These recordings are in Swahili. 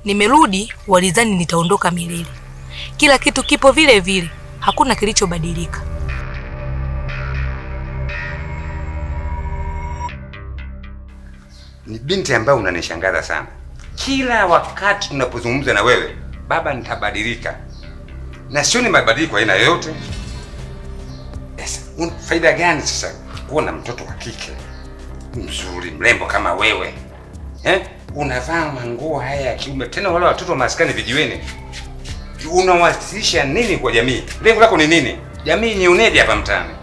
Nimerudi walizani nitaondoka milele. Kila kitu kipo vile vile, hakuna kilichobadilika. Ni binti ambaye unanishangaza sana. Kila wakati tunapozungumza na wewe, baba nitabadilika. Na sio ni mabadiliko aina yoyote. Yes, faida gani sasa kuwa na mtoto wa kike mzuri, mrembo kama wewe? Unavaa manguo haya ya kiume, tena wale watoto maskani vijiweni. Unawasilisha nini kwa jamii? Lengo lako ni nini? Jamii ni uneje hapa mtaani?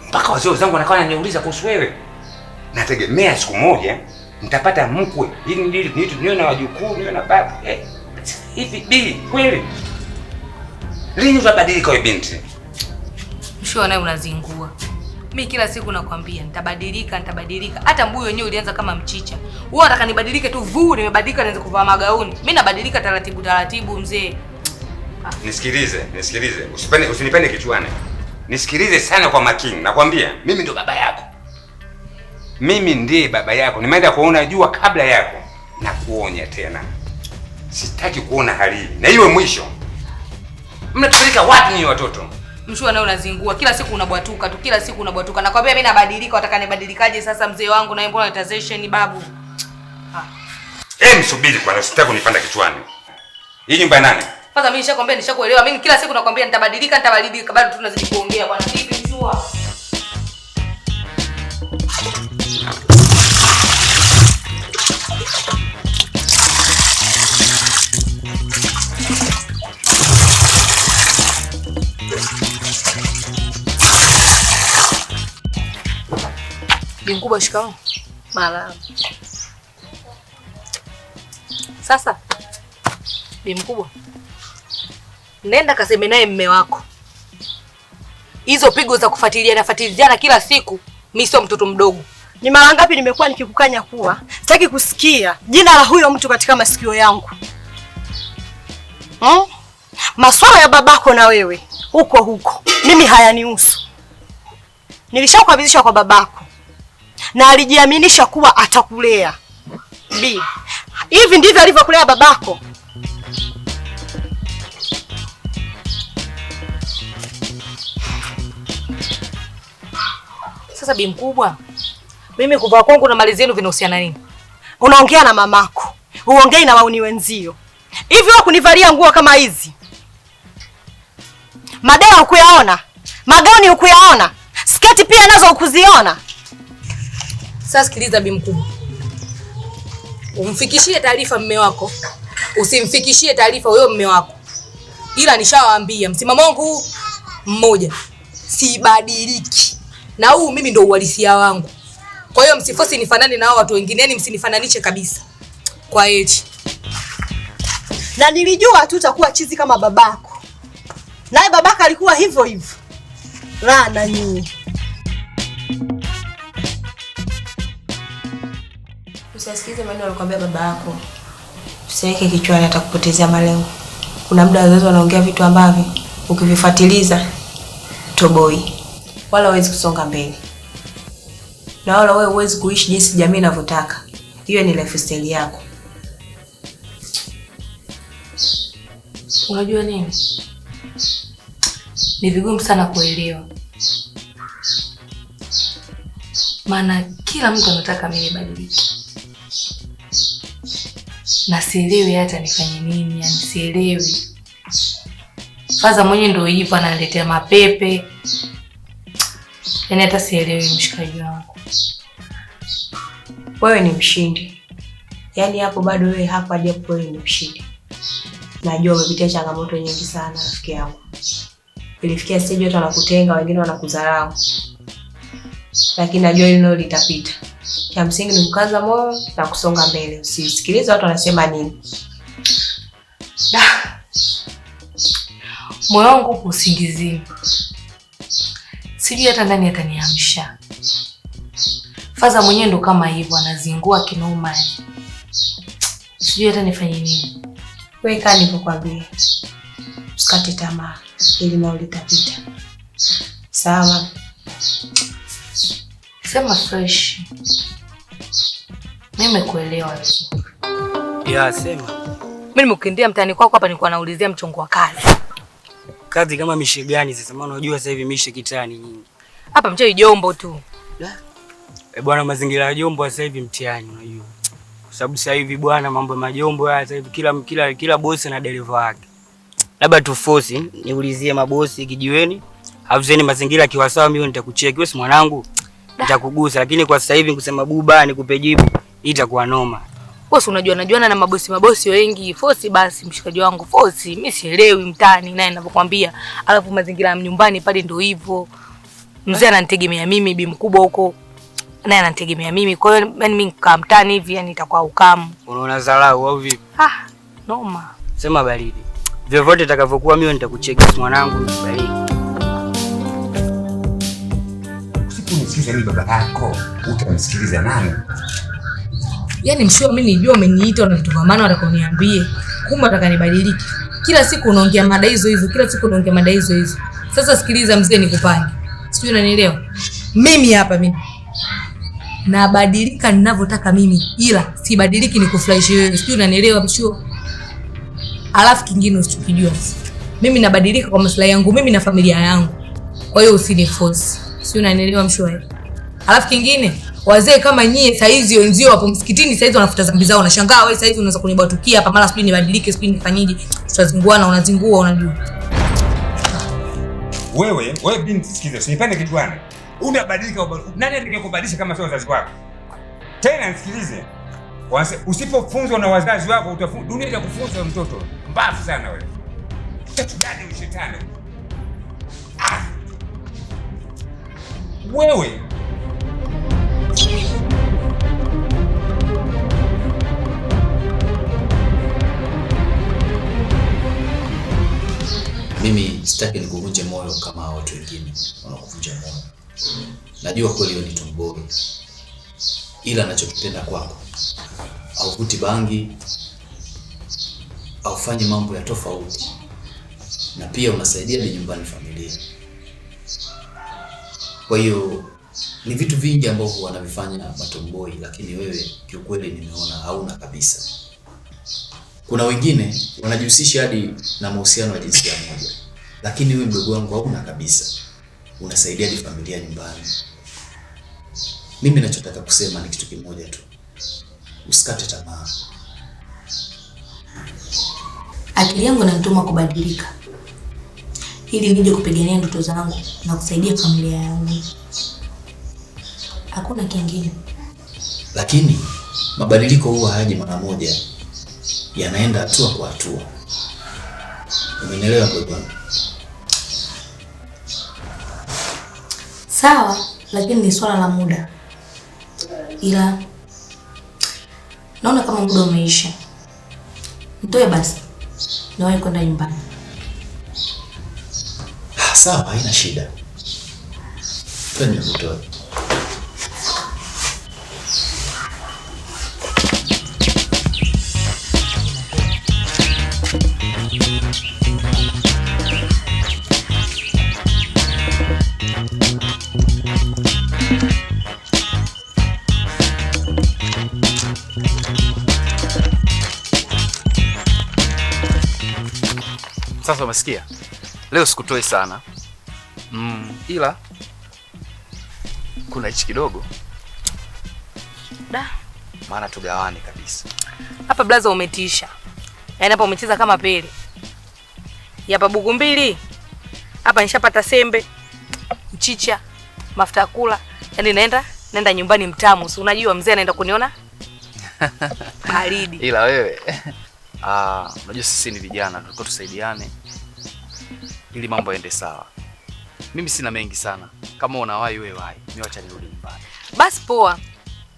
Mpaka wazee wenzangu wanakaa wananiuliza kuhusu wewe. Nategemea siku moja nitapata mkwe ili niwe na wajukuu, niwe na baba. Hivi bi kweli? Lini utabadilika wewe binti? Mshua naye unazingua. Mimi kila siku nakwambia nitabadilika. Hata mbuyu wenyewe ulianza kama mchicha. Wewe unataka nibadilike tu nimebadilika nianze kuvaa magauni. Mimi nabadilika taratibu mzee. Nisikilize. Usinipende kichwani. Nisikilize sana kwa makini. Nakwambia mimi ndo baba yako. Mimi ndiye baba yako. Nimeenda kuona jua kabla yako. Na kuonya tena. Sitaki kuona hali hii. Na iwe mwisho. Mnatupeleka wapi ni watoto? Mshua naye unazingua. Kila siku unabwatuka tu. Nakwambia mimi nabadilika, wataka nibadilikaje sasa mzee wangu na mbona itazesheni babu? Msubiri kwanza, sitaki kunipanda kichwani. Hii nyumba nani? Kwanza mimi nishakwambia nishakuelewa. Mimi kila siku nakwambia nitabadilika. Bado tunazidi kuongea bwana. Vipi mshua? Bi mkubwa shikao. Mara. Sasa bi mkubwa, nenda kaseme naye mume wako. Hizo pigo za kufuatiliana kila siku, mimi sio mtoto mdogo. Ni mara ngapi nimekuwa nikikukanya kuwa sitaki kusikia jina la huyo mtu katika masikio yangu. Masuala ya babako na wewe huko mimi hayanihusu. Nilishakukabidhisha kwa babako na alijiaminisha kuwa atakulea. Hivi ndivyo alivyokulea babako? Sasa bi mkubwa, mimi kuvaa kwangu na mali zenu vinahusiana nini? Unaongea na mamako, uongei na wauni wenzio. Hivi wewe kunivalia nguo kama hizi, madera hukuyaona? Magauni hukuyaona? Sketi pia nazo hukuziona? Sasa sikiliza bi mkubwa. Umfikishie taarifa mume wako. Usimfikishie taarifa huyo mume wako. Ila nishawaambia msimamo wangu mmoja. Sibadiliki. Na huu mimi ndo uhalisia wangu. Kwa hiyo msifosi nifanane na hao watu wengine, yani msinifananishe kabisa. Kwa eti. Na nilijua tu utakuwa chizi kama babako. Naye babaka alikuwa hivyo. Laana nyinyi. Usisikize maneno alikwambia baba yako. Usiweke kichwani, atakupotezea malengo. Kuna muda wazazi wanaongea vitu ambavyo ukivifuatiliza toboi. Wala huwezi kusonga mbele. Na wala wewe huwezi kuishi jinsi jamii inavyotaka. Hiyo ni lifestyle yako. Unajua nini? Ni vigumu sana kuelewa. Maana kila mtu anataka mimi nibadilike. Na sielewi hata nifanye nini, yani sielewi. Faza mwenye ndio hivyo analetea mapepe. Yaani hata sielewi mshikaji wangu. Wewe ni mshindi. Yaani hapo bado wewe hapa japo wewe ni mshindi. Najua umepitia changamoto nyingi sana rafiki yangu. Ilifikia stage watu wanakutenga, wengine wanakudharau. Lakini najua hilo litapita. Cha msingi ni kukaza moyo na kusonga mbele. Usisikilize watu wanasema nini. Moyo wangu uko usingizini. Sijui hata ndani ataniamsha. Faza mwenyewe ndo kama hivyo anazingua kinoma. Sijui hata nifanye nini. Wewe kaa nilipokuambia. Usikate tamaa ili nao litapita. Sawa. Sema fresh. Mimi nimekuelewa. Ya, sema. Mimi nimekuindia mtaani kwako hapa nilikuwa naulizia mchongo wa kazi. Kazi kama mishe gani sasa? Maana unajua sasa hivi mishe kitani nyingi. Hapa mchai Jombo tu. Bwana, mazingira ya Jombo sasa hivi mtihani unajua. Kwa sababu sasa hivi bwana, mambo ya majombo haya sasa hivi kila bosi na dereva wake. Labda tu force niulizie mabosi kijiweni. Hafuzeni mazingira kiwa sawa, mimi nitakucheki wewe, si mwanangu. Nitakugusa, lakini kwa sasa hivi kusema buba nikupe jibu itakuwa noma. Wewe unajua najuana na mabosi wengi. Force basi mshikaji wangu, force. Mimi sielewi mtaani naye ninavyokuambia. Alafu mazingira ya nyumbani pale ndio hivyo. Mzee ananitegemea mimi, bi mkubwa huko naye ananitegemea mimi. Kwa hiyo mimi nikaa mtaani hivi yani itakuwa ukamu. Unaona dharau au vipi? Noma. Sema baridi. Vyovyote itakavyokuwa mimi nitakucheki mwanangu, baridi. Usiponisikiza mimi baba yako, utamsikiliza nani? Yaani mshua mimi nijua umeniita na vitu vya maana watakoniambie. Kumbe atakanibadiliki. Kila siku unaongea mada hizo hizo. Sasa sikiliza mzee, nikupange. Sijui unanielewa? Mimi hapa nabadilika ninavyotaka mimi, ila sibadiliki nikufurahishe wewe. Sijui unanielewa mshua? Alafu kingine usichokijua, mimi nabadilika kwa maslahi yangu mimi na familia yangu. Kwa hiyo usiniforce. Sijui unanielewa mshua? Alafu kingine, wazee kama nyie saizi wenzio hapo msikitini saizi wanafuta dhambi zao, nashangaa wewe saizi unaweza kunibatukia hapa mara sijui nibadilike sijui nifanyije. Tutazinguana, unazingua unajua. Wewe binti sikiza, usinipande kichwani. Unabadilika nani atakayekubadilisha kama sio wazazi wako? Tena nisikilize. Usipofunzwa na wazazi wako dunia itakufunza mtoto. Mbavu sana wewe. Kitu gani ushetani? Wewe mimi sitaki nikuvunje moyo kama watu wengine wanakuvunja moyo. Najua kweli wewe ni tomboy. Ila ninachokipenda kwako, hauvuti bangi, aufanye mambo ya tofauti, na pia unasaidia nyumbani familia. Kwa hiyo ni vitu vingi ambavyo wanavifanya matomboi, lakini wewe kiukweli nimeona hauna kabisa. Kuna wengine wanajihusisha hadi na mahusiano ya jinsia moja, lakini wewe mdogo wangu hauna kabisa. Unasaidia hadi familia nyumbani. Mimi ninachotaka kusema ni kitu kimoja tu. Usikate tamaa. Akili yangu inanituma kubadilika, ili nije kupigania ndoto zangu na kusaidia familia yangu. Hakuna kingine. Lakini mabadiliko huwa hayaji mara moja. Yanaenda hatua kwa hatua. Umenielewa ndugu wangu? Sawa, lakini ni swala la muda. Ila naona kama muda umeisha. Nitoe basi. Niwahi kwenda nyumbani. Sawa, haina shida. Twende mtoto. Sasa umesikia? Leo sikutoi sana. Ila kuna hichi kidogo. Maana tugawane kabisa. Hapa blaza umetisha. Yaani hapa umecheza kama pele. Hapa buku mbili. Hapa nishapata sembe, mchicha, mafuta ya kula. Yaani naenda nyumbani mtamu. Si unajua mzee anaenda kuniona? Baridi. Ila wewe unajua sisi ni vijana, tulikuwa tusaidiane ili mambo yaende sawa. Mimi sina mengi sana. Kama unawahi wewe wahi, mimi acha nirudi nyumbani. Basi poa.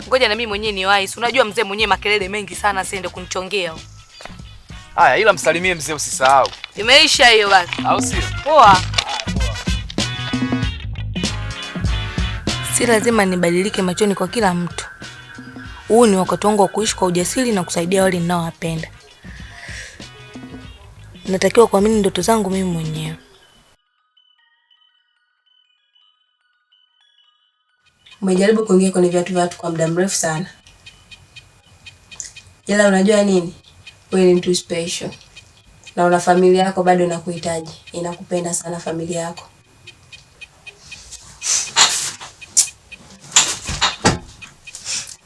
Ngoja na mimi mwenyewe niwahi. Si unajua mzee mwenyewe makelele mengi sana asiende kunichongea. Haya, ila msalimie mzee usisahau. Imeisha hiyo basi. Au sio? Poa. Si lazima nibadilike machoni kwa kila mtu. Huu ni wakati wangu wa kuishi kwa ujasiri na kusaidia wale ninaowapenda. Natakiwa kuamini ndoto zangu mimi mwenyewe. Umejaribu kuingia kwenye viatu vya watu kwa muda mrefu sana. Ila unajua nini? Wewe ni mtu special. Na una familia yako bado inakuhitaji. Inakupenda sana familia yako.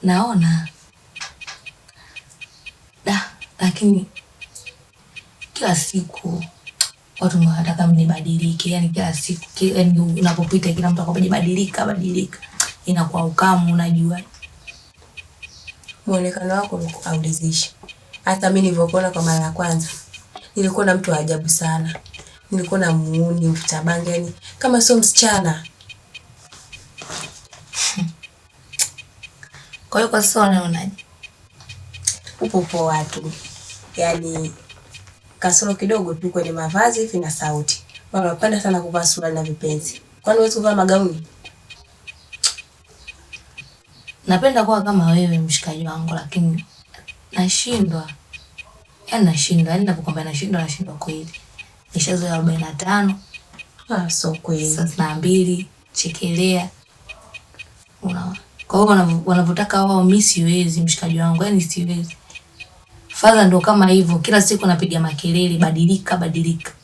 Naona. Lakini kila siku watu wanataka mnibadilike, yani kila siku yani unapopita kila mtu akwambia badilika. Inakuwa ukamu, unajua. Muonekano wako hauridhishi. Hata mimi nilivyokuona kwa mara ya kwanza, nilikuwa na mtu wa ajabu sana. Nilikuwa na muuni, mfuta bangi, yani kama sio msichana. Kwa hiyo kwa sasa unaonaje? Upo poa tu. Yaani kasoro kidogo tu kwenye mavazi hivi na sauti. Wanapenda sana kuvaa suruali na vipenzi. Kwani huwezi kuvaa magauni? Napenda kuwa kama wewe mshikaji wangu, lakini nashindwa. Yaani napokuambia nashindwa kweli. Nishazoea 45. So kweli. 32 chekelea. Unaona? Kwa hiyo wanavutaka wao, mimi siwezi mshikaji wangu, yani siwezi. Father ndo kama hivyo, kila siku napiga makelele, badilika.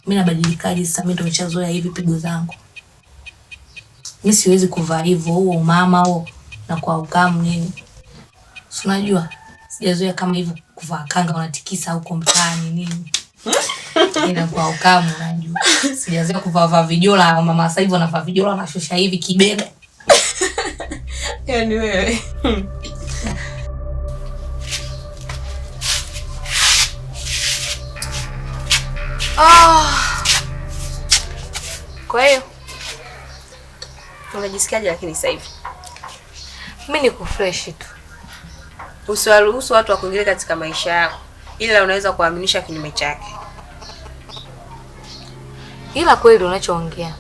Mimi nabadilikaje sasa? Mimi ndo nishazoea hivi pigo zangu. Mimi siwezi kuvaa hivyo, huo mama huo na kwa ukamu nini. Si unajua? Sijazoea kama hivyo kuvaa kanga unatikisa huko mtaani nini. Ina kwa ukamu unajua. Sijazoea kuvaa vijola, mama sasa hivi wanavaa vijola na shosha hivi kibega. Yaani wewe. Kwa hiyo unajisikiaje lakini sasa hivi? Mimi niko fresh tu. Usiwaruhusu watu wakuingilie katika maisha yako, ila unaweza kuaminisha kinyume chake. Ila kweli unachoongea,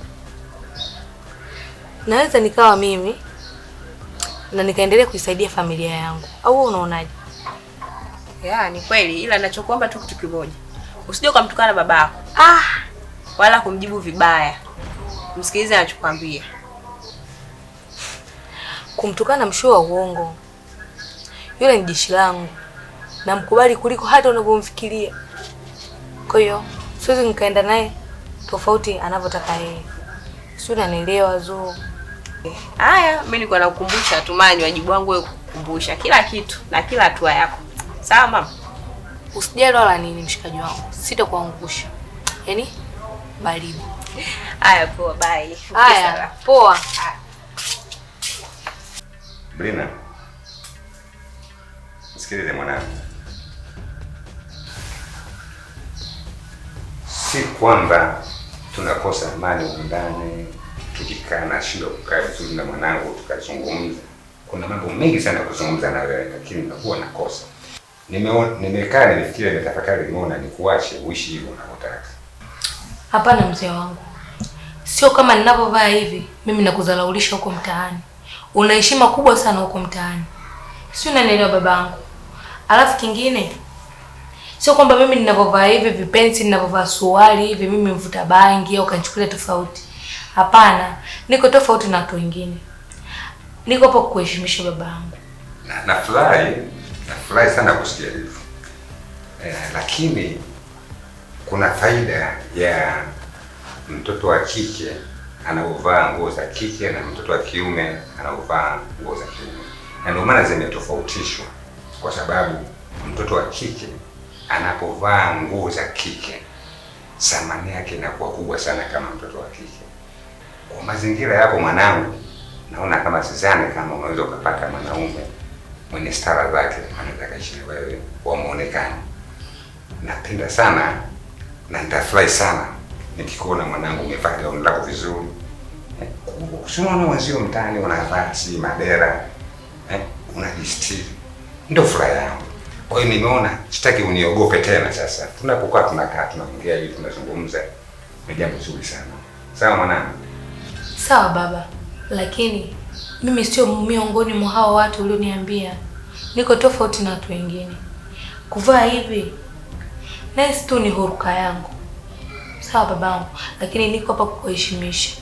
naweza nikawa mimi na nikaendelea kuisaidia familia yangu, au wewe unaonaje? Ni kweli, ila ninachokuomba tu kitu kimoja. Usije ukamtukana babako. Wala kumjibu vibaya. Msikilize anachokwambia. Kumtukana msho wa uongo. Yule ni jeshi langu. Namkubali kuliko hata unavyomfikiria. Kwa hiyo siwezi nikaenda naye tofauti anavyotaka yeye. Sio, unanielewa Zuu? Haya, mimi niko nakukumbusha tu, manyi wajibu wangu wewe kukumbusha kila kitu na kila hatua yako. Sawa mama? Usijali wala nini mshikaji wangu. Sitakuangusha. Yaani baridi. Haya poa, bye. Haya, poa. Brina, sikilize mwanangu. Si kwamba tunakosa amani ndani, tukikaa na shindo kukaa vizuri na mwanangu tukazungumza. Kuna mambo mengi sana kuzungumza na wewe, lakini nakuwa nakosa. Nimekaa nimefikiria, nimetafakari, nimeona nikuache uishi hivyo unavyotaka. Hapana mzee wangu. Sio kama ninapovaa hivi mimi nakudhalaulisha huko mtaani. Una heshima kubwa sana huko mtaani. Sio, unanielewa babangu? Alafu kingine, sio kwamba mimi ninapovaa hivi vipenzi, ninapovaa suruali hivi mimi mvuta bangi au kanichukulia tofauti. Hapana, niko tofauti na watu wengine. Niko hapo kuheshimisha babangu. Nafurahi sana kusikia hivyo. Lakini kuna faida ya mtoto wa kike anaovaa nguo za kike na mtoto wa kiume anaovaa nguo za kiume. Na ndio maana zimetofautishwa, kwa sababu mtoto wa kike anapovaa nguo za kike thamani yake inakuwa kubwa sana kama mtoto wa kike. Kwa mazingira yako mwanangu, naona kama sidhani kama unaweza ukapata mwanaume mwenye stara zake anaweza kaishi na wewe kwa muonekano. Napenda sana na nitafurahi sana nikikuona mwanangu umevaa gauni lako vizuri. Usiona wazio mtaani wanavaa si madera, unajistiri. Ndio furaha yangu. Kwa hiyo nimeona sitaki uniogope tena sasa. Tunapokuwa tunakaa tunaongea hivi tunazungumza, ni jambo zuri sana. Sawa mwanangu? Sawa baba. Lakini mimi sio miongoni mwa hao watu ulioniambia. Niko tofauti na watu wengine. Kuvaa hivi nice tu, ni huruka yangu. Sawa babangu, lakini niko hapa kukuheshimisha.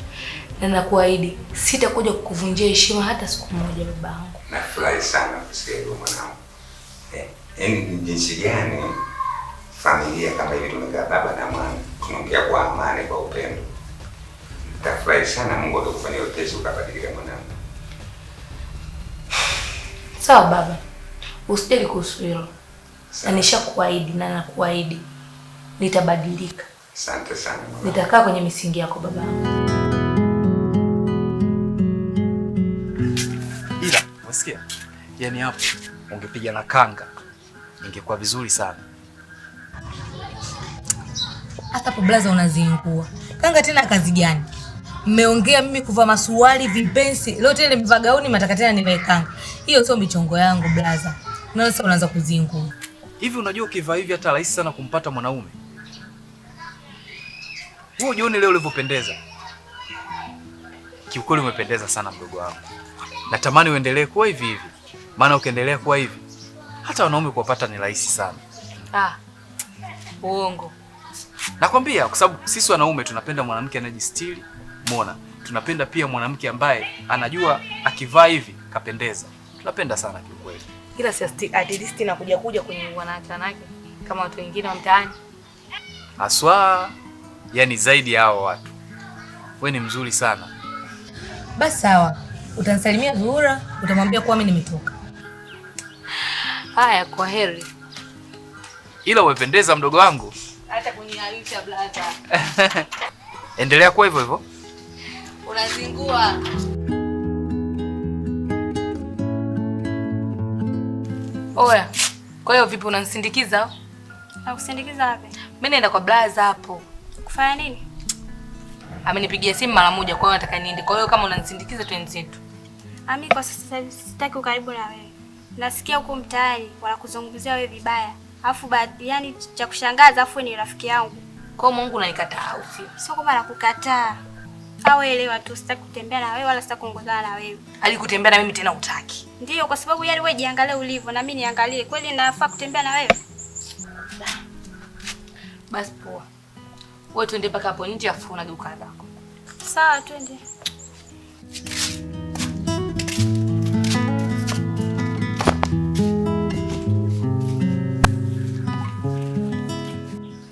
Na nakuahidi sitakuja kukuvunjia heshima hata siku moja babangu. Nafurahi sana kusikia hivyo mwanangu. Yaani ni jinsi gani familia kama hivi tumekaa baba na mwana, tunaongea kwa amani, kwa upendo. Tafurahi sana Mungu akakufanyia utesi ukabadilika mwanangu. Sawa baba. Usijali kuhusu hilo. Na nishakuahidi na nakuahidi nitabadilika. Asante sana mwanangu. Nitakaa kwenye misingi yako babangu. Ila, unasikia? Yaani hapo ungepiga na kanga. Ingekuwa vizuri sana. Hata hapo blaza unazingua. Kanga tena kazi gani? Mmeongea mimi kuvaa masuali, vipensi, leo tena nimevaa gauni, mataka tena nivae kanga. Hiyo sio michongo yangu blaza. Na sasa unaanza kuzingua. Hivi unajua ukivaa hivi hata rahisi sana kumpata mwanaume? Wewe ujione leo ulivyopendeza. Kiukweli umependeza sana mdogo wangu. Natamani uendelee kuwa hivi hivi. Maana ukiendelea kuwa hivi hata wanaume kuwapata ni rahisi sana. Uongo. Nakwambia kwa sababu sisi wanaume tunapenda mwanamke anajistiri, umeona? Tunapenda pia mwanamke ambaye anajua akivaa hivi kapendeza. Tunapenda sana kiukweli. Ila si at least nakuja kwenye wanawake kama watu wengine wa mtaani. Aswa, yani zaidi ya hao watu. Wewe ni mzuri sana. Basi sawa. Utanisalimia Zuhura, utamwambia kuwa mimi nimetoka. Haya, kwa heri. Ila umependeza mdogo wangu. Hata kunialisha blaza. Endelea kwa hivyo hivyo. Unazingua. Oya, kwa hiyo vipi unanisindikiza? Nakusindikiza wapi? Mimi naenda kwa blaza hapo. Kufanya nini? Amenipigia simu mara moja, kwa hiyo nataka niende. Kwa hiyo kama unanisindikiza twende zetu. Ami kwa sasa hivi sitaki ukaribu na wewe. Nasikia huko mtaani wanakuzungumzia wewe vibaya. Alafu yani cha kushangaza afu ni rafiki yangu. Kwa hiyo Mungu unanikataa au sio? Sio kwamba nakukataa. Au elewa tu, sitaki kutembea na wewe wala sitaki kuongozana na wewe. Alikutembea na mimi tena utaki. Ndio, kwa sababu yani wewe jiangalie ulivyo na mimi niangalie. Kweli nafaa kutembea na wewe? Basi poa. Wewe twende mpaka hapo nje afu unageuka zako. Sawa, twende.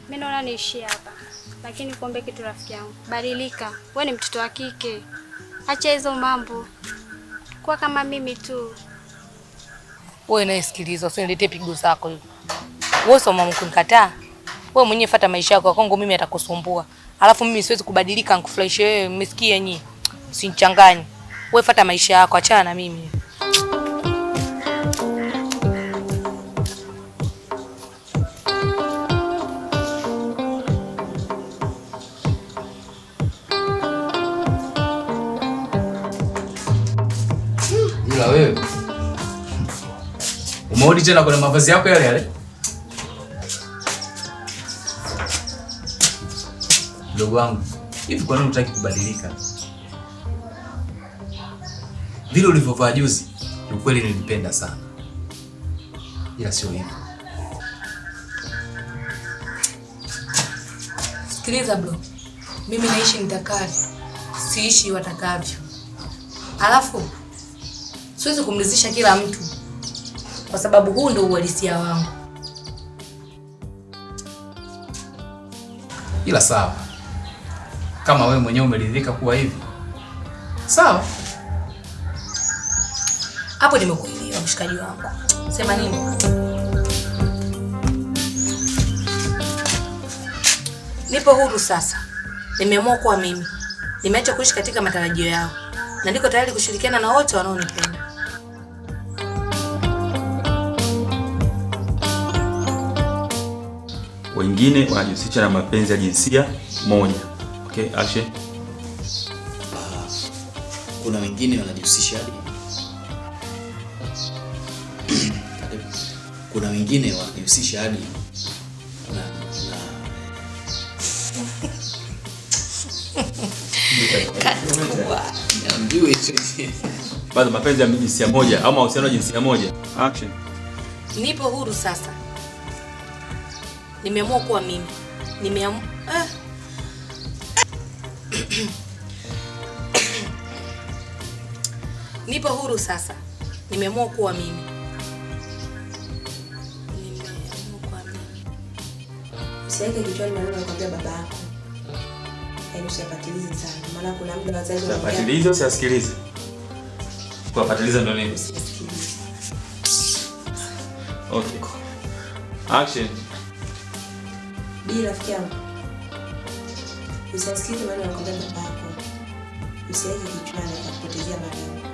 Mimi naona niishie hapa. Lakini kuombe kitu rafiki yangu. Badilika. Wewe ni mtoto wa kike. Acha hizo mambo. Kuwa kama mimi tu. Wewe nasikiliza, usiniletee pigo zako hizo. Wewe sio mama kunikataa. Wewe mwenyewe fuata maisha yako, kwangu mimi atakusumbua. Alafu mimi siwezi kubadilika nikufurahishe wewe, umesikia nyinyi? Usinichanganye. Wewe fuata maisha yako, achana na mimi. Ila wewe umerudi tena kwenye mavazi yako yale yale? Ndugu wangu, hivi kwa nini hutaki kubadilika? Vile ulivyovaa juzi, ukweli nilipenda sana. Ila sio hivyo. Sikiliza bro. Mimi naishi nitakavyo. Siishi watakavyo. Alafu siwezi kumridhisha kila mtu. Kwa sababu huu ndio uhalisia wangu. Ila sawa. Kama wewe mwenyewe umeridhika kuwa hivi, sawa. Hapo nimekuelewa mshikaji wangu. Sema nini? Nipo huru sasa. Nimeamua kuwa mimi. Nimeacha kuishi katika matarajio yao. Na niko tayari kushirikiana na wote wanaonipenda. Wengine wanajihusisha na mapenzi ya jinsia moja. Okay, action. Kuna wengine wanajihusisha hadi kuna wengine wanajihusisha hadi Baada mapenzi ya jinsia moja au mahusiano ya jinsia moja. Action. Nipo huru sasa. Nimeamua kuwa mimi. Nipo huru sasa. Nimeamua kuwa mimi. Usiweke kichwani maneno anakuambia baba yako. Yaani usipatilize sana. Maana kuna muda wazazi wanaongea. Usipatilize, usisikilize. Kuwapatiliza ndio nini? Okay. Action. Bi rafiki yangu. Usisikilize maneno anakuambia baba yako. Usiweke kichwani akakupotezea maneno.